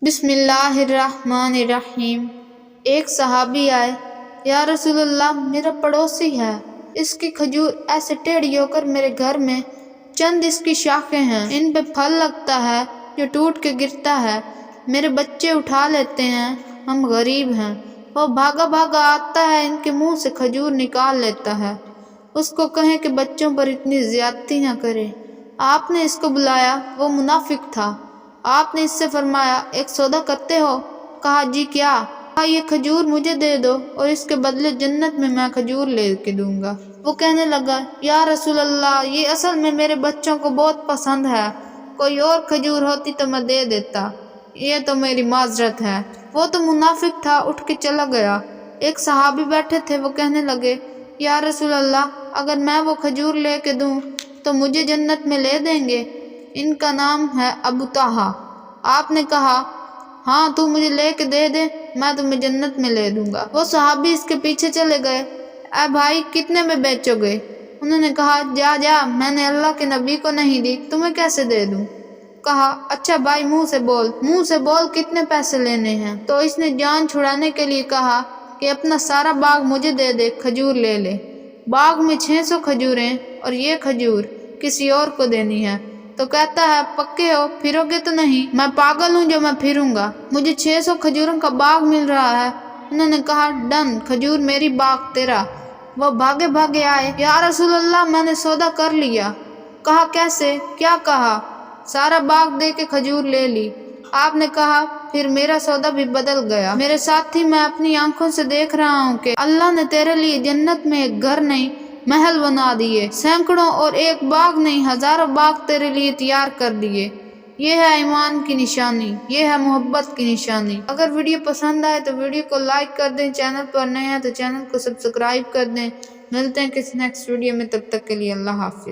बिस्मिल्लाहिर्रहमानिर्रहीम। एक सहाबी आए, या रसूल अल्लाह, मेरा पड़ोसी है, इसकी खजूर ऐसे टेढ़ी होकर मेरे घर में चंद इसकी शाखें हैं, इन पे फल लगता है जो टूट के गिरता है, मेरे बच्चे उठा लेते हैं, हम गरीब हैं। वो भागा भागा आता है, इनके मुंह से खजूर निकाल लेता है। उसको कहें कि बच्चों पर इतनी ज्यादती न करे। आपने इसको बुलाया, वो मुनाफिक था। आपने इससे फरमाया, एक सौदा करते हो? कहा, जी क्या? कहा, ये खजूर मुझे दे दो और इसके बदले जन्नत में मैं खजूर ले के दूंगा। वो कहने लगा, या रसूल अल्लाह, ये असल में मेरे बच्चों को बहुत पसंद है, कोई और खजूर होती तो मैं दे देता, ये तो मेरी माजरत है। वो तो मुनाफिक था, उठ के चला गया। एक सहाबी बैठे थे, वो कहने लगे, या रसूल अल्लाह, अगर मैं वो खजूर ले के दूं तो मुझे जन्नत में ले देंगे? इनका नाम है अबू ताहा। आपने कहा, हाँ, तू मुझे ले के दे दे, मैं तुम्हें जन्नत में ले दूंगा। वो सहाबी इसके पीछे चले गए। ए भाई, कितने में बेचोगे? उन्होंने कहा, जा जा, मैंने अल्लाह के नबी को नहीं दी, तुम्हें कैसे दे दूं? कहा, अच्छा भाई, मुंह से बोल, कितने पैसे लेने हैं? तो इसने जान छुड़ाने के लिए कहा कि अपना सारा बाग मुझे दे दे, खजूर ले ले। बाग में 600 खजूरें और ये खजूर किसी और को देनी है। तो कहता है, पक्के हो, फिरोगे तो नहीं? मैं पागल हूँ जो मैं फिरूंगा, मुझे 600 खजूरों का बाग मिल रहा है। उन्होंने कहा, डन, खजूर मेरी, बाग तेरा। वो भागे भागे आए, या रसूल अल्लाह, मैंने सौदा कर लिया। कहा, कैसे? क्या कहा? सारा बाग दे के खजूर ले ली। आपने कहा, फिर मेरा सौदा भी बदल गया। मेरे साथी, मैं अपनी आंखों से देख रहा हूँ कि अल्लाह ने तेरे लिए जन्नत में एक घर नहीं, महल बना दिए, सैकड़ों और एक बाग नहीं, हजारों बाग तेरे लिए तैयार कर दिए। ये है ईमान की निशानी, ये है मोहब्बत की निशानी। अगर वीडियो पसंद आए तो वीडियो को लाइक कर दें, चैनल पर नए हैं तो चैनल को सब्सक्राइब कर दें। मिलते हैं किसी नेक्स्ट वीडियो में, तब तक के लिए अल्लाह हाफिज।